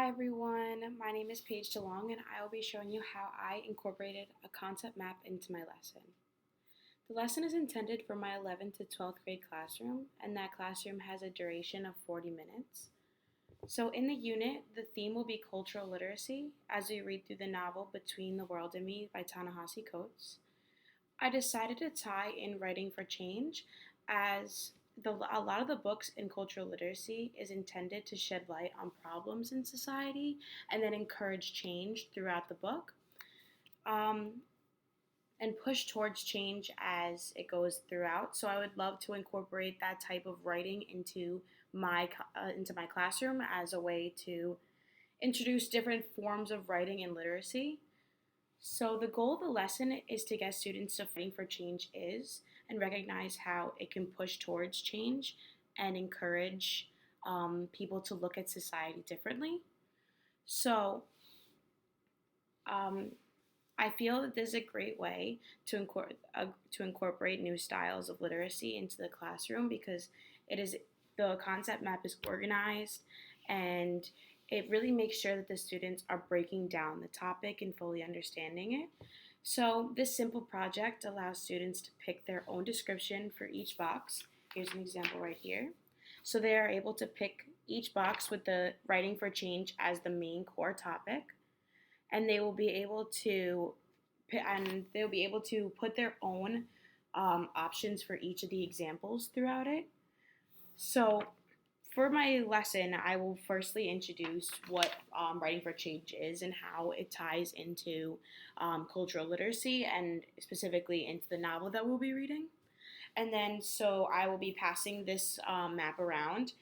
Hi everyone, my name is Paige DeLong and I will be showing you how I incorporated a concept map into my lesson. The lesson is intended for my 11th to 12th grade classroom, and that classroom has a duration of 40 minutes. So in the unit, the theme will be cultural literacy as we read through the novel Between the World and Me by Ta-Nehisi Coates. I decided to tie in writing for change as a lot of the books in cultural literacy is intended to shed light on problems in society and then encourage change throughout the book um, and push towards change as it goes throughout. So I would love to incorporate that type of writing into my classroom as a way to introduce different forms of writing and literacy. So the goal of the lesson is to get students to fighting for change is and recognize how it can push towards change and encourage people to look at society differently. So um, I feel that this is a great way to incorporate new styles of literacy into the classroom because it is the concept map is organized and it really makes sure that the students are breaking down the topic and fully understanding it. So this simple project allows students to pick their own description for each box. Here's an example right here. So they are able to pick each box with the writing for change as the main core topic, and they will be able to put their own options for each of the examples throughout it. So for my lesson, I will firstly introduce what writing for change is and how it ties into cultural literacy and specifically into the novel that we'll be reading. And then, so I will be passing this map around,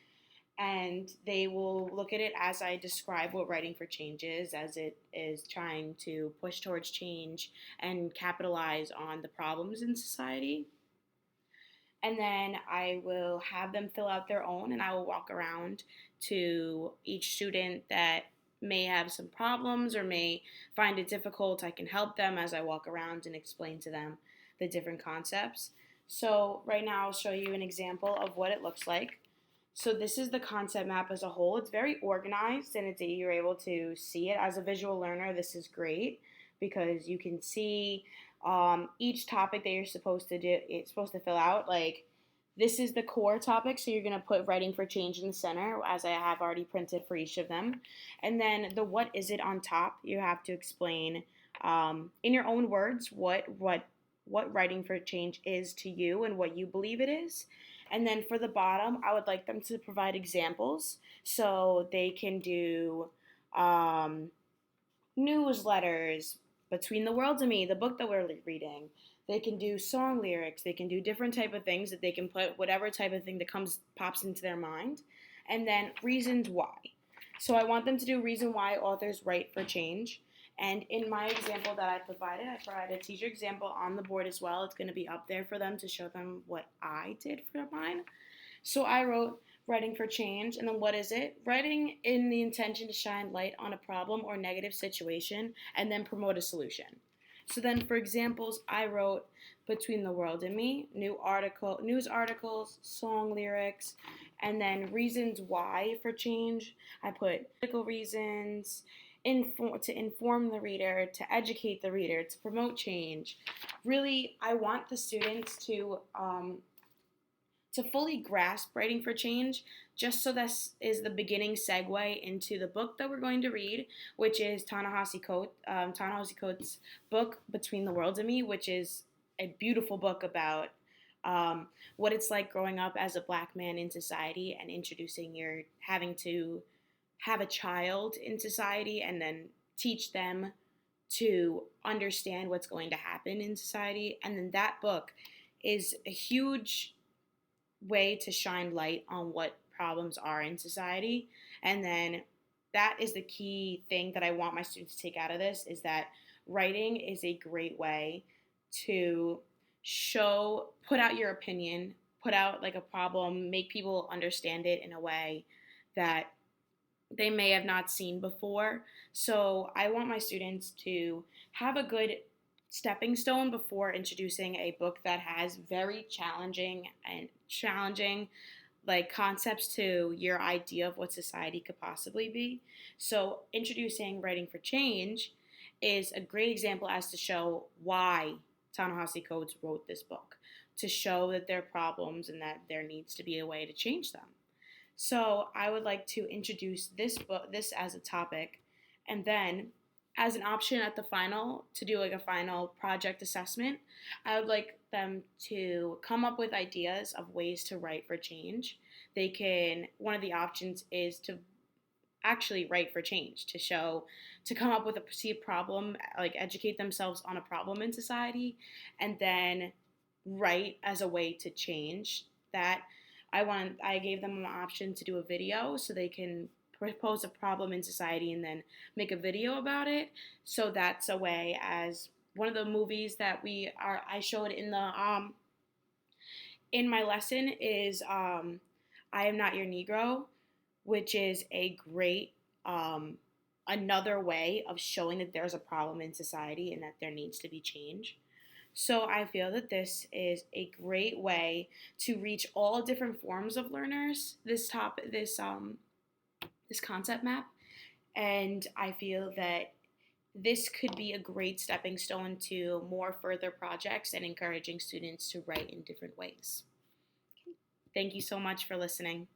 and they will look at it as I describe what writing for change is, as it is trying to push towards change and capitalize on the problems in society. And then I will have them fill out their own, and I will walk around to each student that may have some problems or may find it difficult. I can help them as I walk around and explain to them the different concepts. So right now I'll show you an example of what it looks like. So this is the concept map as a whole. It's very organized and you're able to see it. As a visual learner, this is great because you can see each topic that you're supposed to do. It's supposed to fill out. Like, this is the core topic, so you're gonna put writing for change in the center, as I have already printed for each of them. And then the what is it on top, you have to explain in your own words what writing for change is to you and what you believe it is. And then for the bottom, I would like them to provide examples so they can do um, newsletters, Between the World and Me, the book that we're reading. They can do song lyrics. They can do different type of things that they can put whatever type of thing that pops into their mind, and then reasons why. So I want them to do reason why authors write for change. And in my example that I provided a teacher example on the board as well. It's going to be up there for them to show them what I did for mine. So I wrote writing for change, and then what is it? Writing in the intention to shine light on a problem or negative situation and then promote a solution. So then for examples, I wrote Between the World and Me, news articles, song lyrics, and then reasons why for change. I put political reasons, to inform the reader, to educate the reader, to promote change. Really, I want the students to fully grasp writing for change, just so this is the beginning segue into the book that we're going to read, which is Ta-Nehisi Coates' book Between the World and Me, which is a beautiful book about what it's like growing up as a black man in society and having to have a child in society and then teach them to understand what's going to happen in society. And then that book is a huge way to shine light on what problems are in society. And then that is the key thing that I want my students to take out of this, is that writing is a great way to put out your opinion, put out like a problem, make people understand it in a way that they may have not seen before. So I want my students to have a good stepping stone before introducing a book that has very challenging like concepts to your idea of what society could possibly be. So, introducing Writing for Change is a great example as to show why Ta-Nehisi Coates wrote this book, to show that there are problems and that there needs to be a way to change them. So, I would like to introduce this as a topic, and then as an option at the final to do like a final project assessment, I would like them to come up with ideas of ways to write for change. One of the options is to actually write for change, to come up with a perceived problem, like educate themselves on a problem in society, and then write as a way to change that. I gave them an option to do a video so they can propose a problem in society and then make a video about it. So that's a way. As one of the movies that I showed in my lesson is I Am Not Your Negro, which is a great um, another way of showing that there's a problem in society and that there needs to be change. So I feel that this is a great way to reach all different forms of learners. This concept map, and I feel that this could be a great stepping stone to more further projects and encouraging students to write in different ways. Thank you so much for listening.